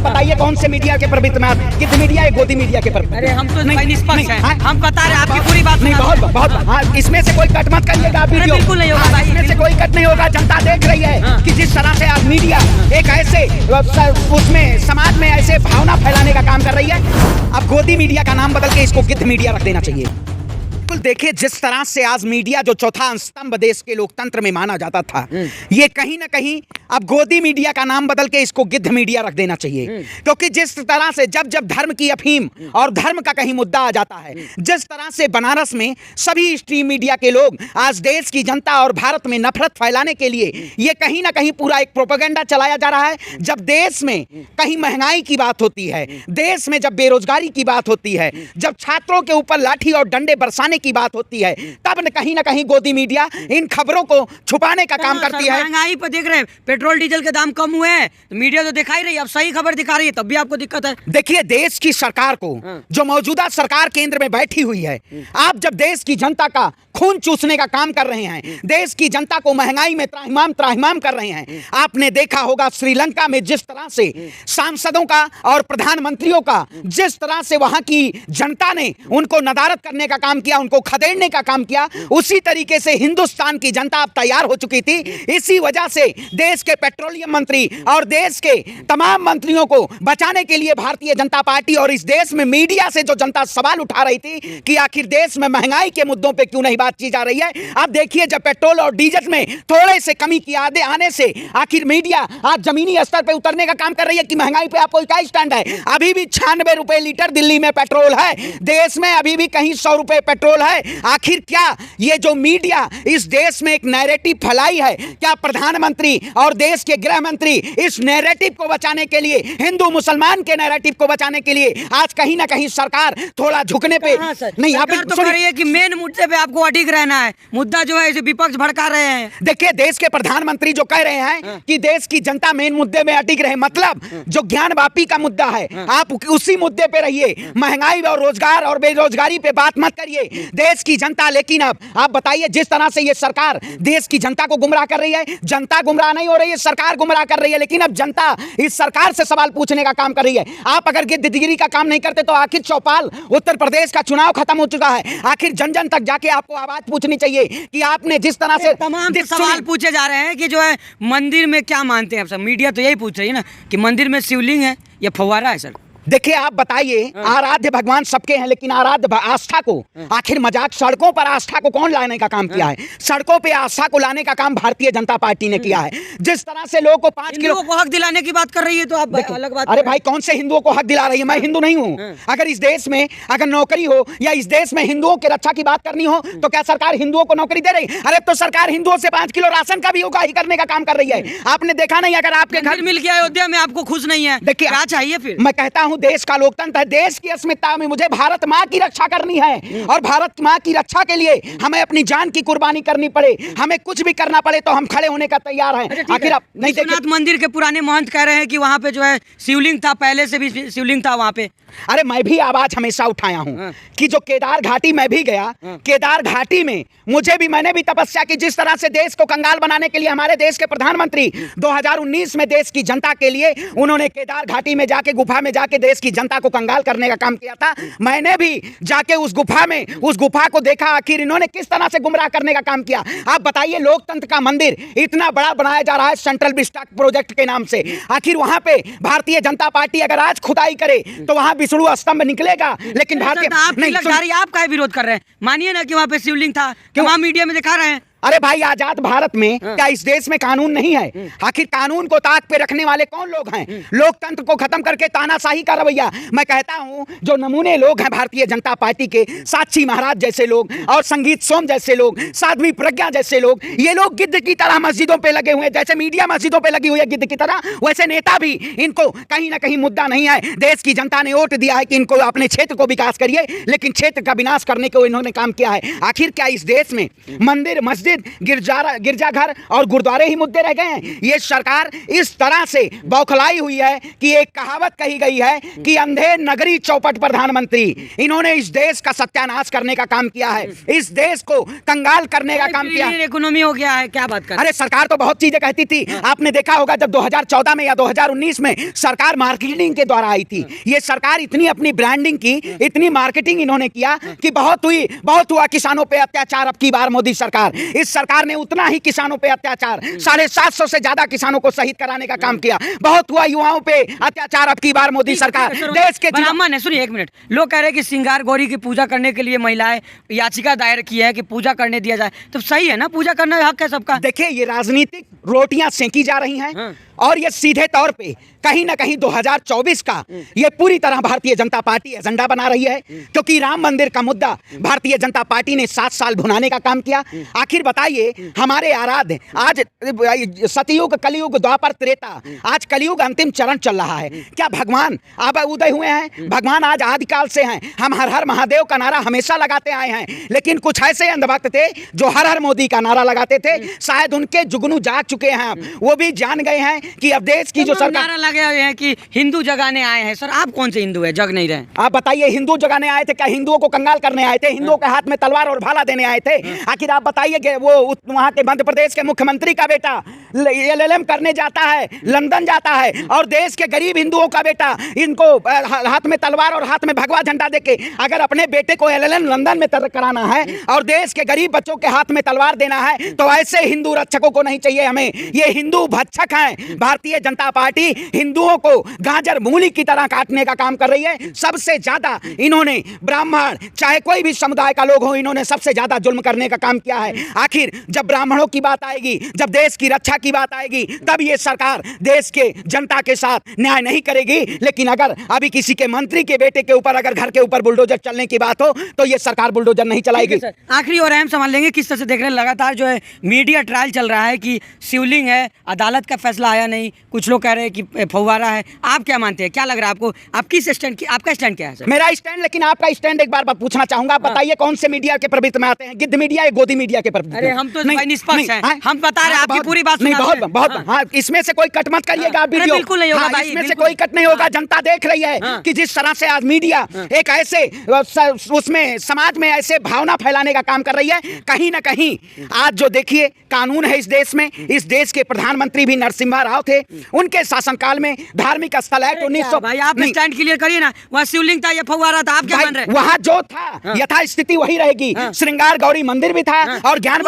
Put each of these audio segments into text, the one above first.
आप बताइए कौन से मीडिया के प्रवृत्ति में आप, गिद्ध मीडिया या गोदी मीडिया के प्रवृत्ति? अरे हम तो निष्पक्ष हैं, हम बता रहे हैं आपकी पूरी बात नहीं। बहुत हाँ, इसमें से कोई कट मत करिएगा वीडियो, बिल्कुल नहीं होगा भाई, इसमें से कोई कट नहीं होगा। जनता देख रही है कि जिस तरह से आज मीडिया एक ऐसे उसमें समाज में ऐसे भावना फैलाने का काम कर रही है। अब गोदी मीडिया का नाम बदल के इसको गिद्ध मीडिया रख देना चाहिए। देखिए जिस तरह से आज मीडिया जो चौथा स्तंभ देश के लोकतंत्र में माना जाता था, ये कहीं ना कहीं अब गोदी मीडिया का नाम बदल के इसको गिद्ध मीडिया रख देना चाहिए। क्योंकि जिस तरह से जब जब धर्म की अफीम और धर्म का कहीं मुद्दा आ जाता है, जिस तरह से बनारस में सभी स्ट्रीम मीडिया के लोग आज देश की जनता और भारत में नफरत फैलाने के लिए ये कहीं ना कहीं पूरा एक प्रोपेगेंडा चलाया जा रहा है। जब देश में कहीं महंगाई की बात होती है, देश में जब बेरोजगारी की बात होती है, जब छात्रों के ऊपर लाठी और डंडे बरसाने की बात होती है, तब न कहीं गोदी मीडिया इन खबरों को छुपाने का काम करती है। महंगाई पर देख रहे हैं, पेट्रोल डीजल के दाम कम हुए हैं, तो मीडिया तो दिखाई रही है, अब सही खबर दिखा रही है, तब भी आपको दिक्कत है। देखिए देश की सरकार को, जो मौजूदा सरकार केंद्र में बैठी हुई है, आप जब देश की जनता का खून चूसने का काम कर रहे हैं, देश की जनता को महंगाई में त्राहिमाम कर रहे हैं। आपने देखा होगा श्रीलंका में जिस तरह से सांसदों का और प्रधानमंत्रियों का जिस तरह से वहां की जनता ने उनको नदारत करने का काम किया, उनको खदेड़ने का काम किया, उसी तरीके से हिंदुस्तान की जनता अब तैयार हो चुकी थी। इसी वजह से देश के पेट्रोलियम मंत्री और देश के तमाम मंत्रियों को बचाने के लिए भारतीय जनता पार्टी और इस देश में मीडिया से जो जनता सवाल उठा रही थी कि आखिर देश में महंगाई के मुद्दों पे क्यों नहीं बात की जा रही है। अब देखिए जब पेट्रोल और डीजल में थोड़े से कमी की आने से आखिर मीडिया आज जमीनी स्तर पे उतरने का काम कर रही है कि महंगाई पे आपको क्या स्टैंड है। अभी भी 96 रुपए लीटर दिल्ली में पेट्रोल है, देश में अभी भी कहीं 100 रुपए पेट्रोल है। आखिर क्या ये जो मीडिया इस देश में एक नैरेटिव फैलाई है, क्या प्रधानमंत्री और देश के गृह मंत्री इस नैरेटिव को बचाने के लिए, हिंदू मुसलमान के नैरेटिव को बचाने के लिए आज कहीं ना कहीं सरकार थोड़ा झुकने पे नहीं, आप तो कह रही है कि मेन मुद्दे पे आपको अडिग रहना है, मुद्दा जो है इसे विपक्ष भड़का रहे हैं। देखिए देश के प्रधानमंत्री जो कह रहे हैं कि देश की जनता मेन मुद्दे में अटिक रहे, मतलब जो ज्ञान वापी का मुद्दा है आप उसी मुद्दे पे रहिए, महंगाई और रोजगार और बेरोजगारी पे बात मत करिए। देश की जनता, लेकिन अब आप बताइए जिस तरह से ये सरकार देश की जनता को गुमराह कर रही है, जनता गुमराह नहीं हो रही है, सरकार गुमराह कर रही है। लेकिन अब जनता इस सरकार से सवाल पूछने का काम कर रही है। आप अगर गिद्दगिरी का काम नहीं करते तो आखिर चौपाल उत्तर प्रदेश का चुनाव खत्म हो चुका है, आखिर जन जन तक जाके आपको आवाज पूछनी चाहिए कि आपने जिस तरह से तमाम सवाल पूछे जा रहे हैं कि जो है मंदिर में क्या मानते हैं आप सब। मीडिया तो यही पूछ रही है ना कि मंदिर में शिवलिंग है या फव्वारा है सर। देखिए आप बताइए, आराध्य भगवान सबके हैं, लेकिन आराध्य आस्था को आखिर मजाक, सड़कों पर आस्था को कौन लाने का काम किया है? सड़कों पे आस्था को लाने का काम भारतीय जनता पार्टी ने किया है। जिस तरह से लोगों को 5 किलो को हक दिलाने की बात कर रही है तो आप अलग बात। अरे भाई कौन से हिंदुओं को हक दिला रही है? मैं हिंदू नहीं हूँ। अगर इस देश में अगर नौकरी हो या इस देश में हिंदुओं की रक्षा की बात करनी हो तो क्या सरकार हिंदुओं को नौकरी दे रही? अरे तो सरकार हिंदुओं से 5 किलो राशन का भी उगाही करने का काम कर रही है। आपने देखा नहीं, अगर आपके घर मिल गया अयोध्या में आपको खुश नहीं है, देखिए क्या चाहिए फिर? मैं कहता हूँ देश का लोकतंत्र है, देश की अस्मिता में मुझे भारत माँ की रक्षा करनी है और भारत माँ की रक्षा के लिए हमें अपनी जान की कुर्बानी करनी पड़े, हमें कुछ भी करना पड़े तो हम खड़े होने का तैयार हैं। आखिर आप नहीं देखिए, मंदिर के पुराने महंत कह रहे हैं कि वहाँ पे जो है शिवलिंग था, पहले से भी शिवलिंग था वहाँ पे। अरे मैं भी आवाज हमेशा उठाया हूँ कि जो केदार घाटी मैं भी गया, केदार घाटी में मैंने भी तपस्या की। जिस तरह से देश को कंगाल बनाने के लिए हमारे देश के प्रधानमंत्री 2019 में देश की जनता के लिए उन्होंने केदार घाटी में जाके गुफा में जाके देश की जनता को कंगाल करने का काम किया था। मैंने भी जाके उस गुफा को देखा, आखिर इन्होंने किस तरह से गुमराह करने का काम किया। आप बताइए, लोकतंत्र का मंदिर इतना बड़ा बनाया जा रहा है सेंट्रल विस्टा प्रोजेक्ट के नाम से, आखिर वहां पे भारतीय जनता पार्टी अगर आज खुदाई करे तो वहां विष्णु स्तंभ निकलेगा। लेकिन भारतीय आप का विरोध कर रहे हैं? मानिए ना कि वहां पे शिवलिंग था, क्यों वहां मीडिया में दिखा रहे हैं? अरे भाई आजाद भारत में क्या इस देश में कानून नहीं है? आखिर कानून को ताक पे रखने वाले कौन लोग हैं? लोकतंत्र को खत्म करके तानाशाही का रवैया। मैं कहता हूं जो नमूने लोग हैं भारतीय जनता पार्टी के, साक्षी महाराज जैसे लोग और संगीत सोम जैसे लोग, साध्वी प्रज्ञा जैसे लोग, ये लोग गिद्ध की तरह मस्जिदों पे लगे हुए हैं। जैसे मीडिया मस्जिदों पे लगी हुई है गिद्ध की तरह, वैसे नेता भी, इनको कहीं ना कहीं मुद्दा नहीं है। देश की जनता ने वोट दिया है कि इनको अपने क्षेत्र को विकास करिए, लेकिन क्षेत्र का विनाश करने को इन्होंने काम किया है। आखिर क्या इस देश में मंदिर मस्जिद मस्जिद, गिरजाघर और गुरुद्वारे ही मुद्दे रह गए हैं। ये सरकार इस तरह से बौखलाई हुई है कि एक कहावत कही गई है कि अंधे नगरी चौपट प्रधानमंत्री। इन्होंने इस देश का सत्यानाश करने का काम किया है, इस देश को कंगाल करने का काम किया है। इकोनॉमी हो गया है, क्या बात कर। अरे सरकार तो बहुत चीजें कहती थी। आपने देखा होगा जब 2014 में या 2019 में सरकार मार्केटिंग के द्वारा आई थी। ये सरकार इतनी अपनी ब्रांडिंग की, इतनी मार्केटिंग इन्होंने किया कि बहुत हुआ किसानों पे अत्याचार। अब की बार मोदी सरकार, इस सरकार ने उतना ही किसानों पे अत्याचार, 750 से ज्यादा किसानों को शहीद कराने का काम किया। बहुत हुआ युवाओं पे अत्याचार। अब की बार मोदी सरकार देश के ब्राह्मण है। सुनिए एक मिनट, लोग कह रहे हैं कि श्रृंगार गौरी की पूजा करने के लिए महिलाएं याचिका दायर की है कि पूजा करने दिया जाए, तो सही है ना? पूजा करना हक है सबका। देखिए ये राजनीतिक रोटियां सेंकी जा रही हैं और ये सीधे तौर पे कहीं ना कहीं 2024 का ये पूरी तरह भारतीय जनता पार्टी एजेंडा बना रही है, क्योंकि राम मंदिर का मुद्दा भारतीय जनता पार्टी ने 7 साल भुनाने का काम किया। आखिर बताइए, हमारे आराध्य आज सतयुग, कलयुग, द्वापर, त्रेता, आज कलयुग अंतिम चरण चल रहा है। क्या भगवान अब उदय हुए हैं? भगवान आज आदिकाल से हैं। हम हर हर महादेव का नारा हमेशा लगाते आए हैं, लेकिन कुछ ऐसे अंधभक्त थे जो हर हर मोदी का नारा लगाते थे। शायद उनके जुगनू जाग चुके हैं, वो भी जान गए हैं कि अब देश की जो सरकार लगे हुए हैं कि हिंदू जगाने आए हैं। सर आप कौन से हिंदू है, जग नहीं रहे? आप बताइए, हिंदू जगाने आए थे क्या? हिंदुओं को कंगाल करने आए थे? हिंदुओं के हाथ में तलवार और भाला देने आए थे? आखिर आप बताइए कि वो वहां के मध्य प्रदेश के मुख्यमंत्री का बेटा LLM करने जाता है, लंदन जाता है, और देश के गरीब हिंदुओं का बेटा इनको हाथ में तलवार और हाथ में भगवा झंडा देके अगर अपने बेटे को LLM लंदन में कराना है और देश के गरीब बच्चों के हाथ में तलवार देना है, तो ऐसे हिंदू रक्षकों को नहीं चाहिए हमें। ये हिंदू भक्षक हैं। भारतीय जनता पार्टी हिंदुओं को गाजर मूली की तरह काटने का काम कर रही है। सबसे ज्यादा इन्होंने ब्राह्मण, चाहे कोई भी समुदाय का लोग हो, इन्होंने सबसे ज्यादा जुल्म करने का काम किया है। आखिर जब ब्राह्मणों की बात आएगी, जब देश की रक्षा की बात आएगी, तब ये सरकार देश के जनता के साथ न्याय नहीं करेगी। लेकिन अगर अभी किसी के मंत्री के बेटे के ऊपर अगर घर के ऊपर बुलडोजर चलने की बात हो, तो ये सरकार बुलडोजर नहीं चलाएगी। आखिरी और अहम सवाल लेंगे, किस तरह से देख रहे हैं लगातार जो है मीडिया ट्रायल चल रहा है कि शिवलिंग है, अदालत का फैसला आया नहीं, कुछ लोग कह रहे हैं कि फव्वारा है। आप क्या मानते हैं, क्या लग रहा है आपको? आपकी स्टैंड, आपका स्टैंड क्या है सर? मेरा स्टैंड, लेकिन आपका स्टैंड एक बार पूछना चाहूंगा। बताइए कौन से मीडिया के प्रवृत्ति में आते हैं? गिद्ध मीडिया या गोदी मीडिया के प्रवृत्ति? अरे हम तो निष्पक्ष हैं, हम बता रहे हैं, आपकी पूरी बात नहीं, बहुत हाँ, इसमें से कोई कट मत करिएगा आप वीडियो। बिल्कुल नहीं होगा, इसमें से कोई कट नहीं होगा। जनता देख रही है कि जिस तरह से आज मीडिया एक ऐसे उसमें समाज में ऐसे भावना फैलाने का काम कर रही है, कहीं ना कहीं आज जो देखिए कानून है इस देश में, इस देश के प्रधानमंत्री भी नरसिम्हा राव थे, उनके शासनकाल में धार्मिक स्थल है 1900। भाई आप स्टैंड क्लियर करिए ना, वहाँ शिवलिंग था या फव्वारा था, आप क्या मान रहे हैं? वहाँ जो था यथा स्थिति वही रहेगी। श्रृंगार गौरी मंदिर भी था और ज्ञान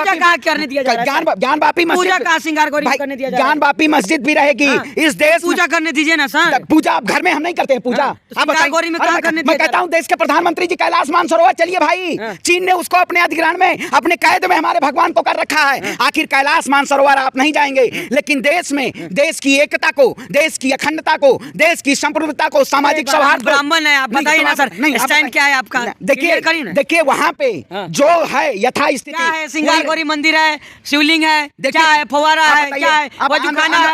वापी मस्जिद भी रहेगी। इस देश पूजा करने दीजिए ना सर। पूजा आप घर में हम नहीं करते हैं पूजा। मैं कहता हूँ देश के प्रधानमंत्री जी कैलाश मानसरोवर चलिए भाई। चीन ने उसको अपने अधिग्रहण में, अपने कैद में हमारे भगवान को कर रखा है। आखिर कैलाश मानसरोवर आप नहीं जाएंगे, लेकिन देश में देश की एकता को, देश की अखंडता को, देश की संप्रभुता को, सामाजिक सौहार्द। ब्राह्मण है आप, बताइए ना सर स्टैंड क्या है आपका? देखिए वहाँ पे जो है यथा स्थिति है, श्रृंगार गौरी मंदिर है, शिवलिंग है, क्या है, फव्वारा है, क्या है,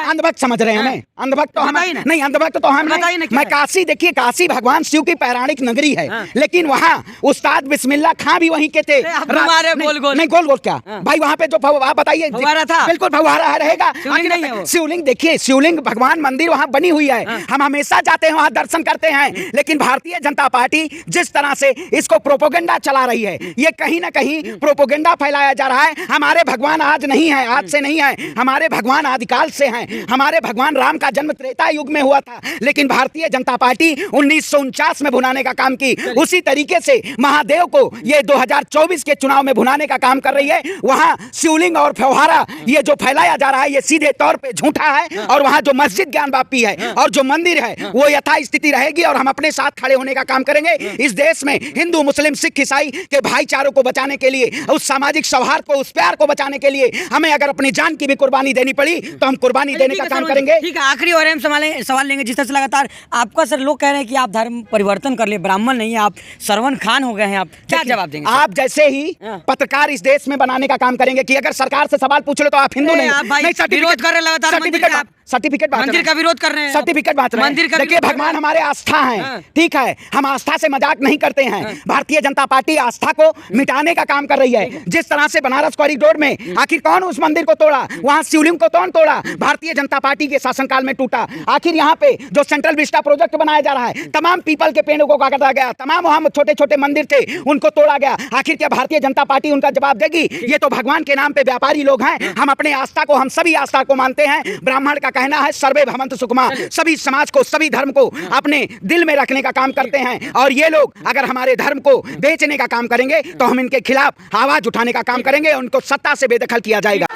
अंधभक्त समझ रहे हैं हमें? अंधभक्त तो हम नहीं, अंधभक्त तो हम नहीं। मैं काशी, देखिए काशी भगवान शिव की पौराणिक नगरी है, लेकिन वहाँ उस्ताद बिस्मिल्लाह खां भी वहीं के थे। नहीं गोल गोल क्या भाई, वहाँ पे जो आप बताइए फव्वारा था, बिल्कुल फव्वारा रहेगा। शिवलिंग देखिए, शिवलिंग भगवान मंदिर वहाँ बनी हुई है, हम हमेशा जाते हैं वहाँ दर्शन करते हैं। लेकिन भारतीय जनता पार्टी जिस तरह से इसको प्रोपोगेंडा चला रही है, ये कहीं ना कहीं प्रोपोगेंडा फैलाया जा रहा है। हमारे भगवान आज नहीं है, आज से नहीं है, हमारे भगवान आदिकाल से हैं। हमारे भगवान राम का जन्म त्रेता युग में हुआ था, लेकिन भारतीय जनता पार्टी 1949 में भुनाने का काम की। उसी तरीके से महादेव को ये 2024 के चुनाव में भुनाने का काम कर रही है। वहां शिवलिंग और फव्वारा ये जो फैलाया जा रहा है, ये सीधे तौर पे झूठा है। और वहां जो मस्जिद ज्ञान वापी है और जो मंदिर है वो यथा स्थिति रहेगी, और हम अपने साथ खड़े होने का काम करेंगे। इस देश में हिंदू, मुस्लिम, सिख, ईसाई के भाईचारों को बचाने के लिए, उस सामाजिक सौहार्द को, उस प्यार को बचाने के लिए हमें अगर अपनी जान की भी कुर्बानी देनी पड़ी तो हम कुर्बानी देने का काम करेंगे। ठीक है, आखिरी और अहम सवाल लेंगे। जिस तरह से लगातार आपका सर लोग कह रहे हैं कि आप धर्म परिवर्तन कर ले, ब्राह्मण नहीं है आप, सरवन खान हो गए हैं, आप क्या जवाब देंगे? आप जैसे ही पत्रकार इस देश में बनाने का काम करेंगे कि अगर सरकार से सवाल पूछ लो तो आप हिंदू नहीं, विरोध कर रहे लगातार, सर्टिफिकेट बांट मंदिर का विरोध कर रहे हैं, सर्टिफिकेट बांट रहे हैं। मंदिर का देखिए, विरोध कर भगवान रहे हैं। हमारे आस्था हाँ। है, ठीक है, हम आस्था से मजाक नहीं करते हैं। भारतीय जनता पार्टी आस्था को मिटाने का काम कर रही है। जिस तरह से बनारस कॉरिडोर में आखिर कौन उस मंदिर को तोड़ा, वहां शिवलिंग को कौन तोड़ा, भारतीय जनता पार्टी के शासनकाल में टूटा। आखिर यहाँ पे जो सेंट्रल विस्टा प्रोजेक्ट बनाया जा रहा है, तमाम पीपल के पेड़ों को काटा गया, तमाम वहां छोटे छोटे मंदिर थे उनको तोड़ा गया। आखिर क्या भारतीय जनता पार्टी उनका जवाब देगी? ये तो भगवान के नाम पे व्यापारी लोग हैं। हम अपने आस्था को, हम सभी आस्था को मानते हैं। ब्राह्मण का कहना है सर्वे भवन्तु सुखमा, सभी समाज को, सभी धर्म को अपने दिल में रखने का काम करते हैं। और ये लोग अगर हमारे धर्म को बेचने का काम करेंगे तो हम इनके खिलाफ आवाज उठाने का काम करेंगे, उनको सत्ता से बेदखल किया जाएगा।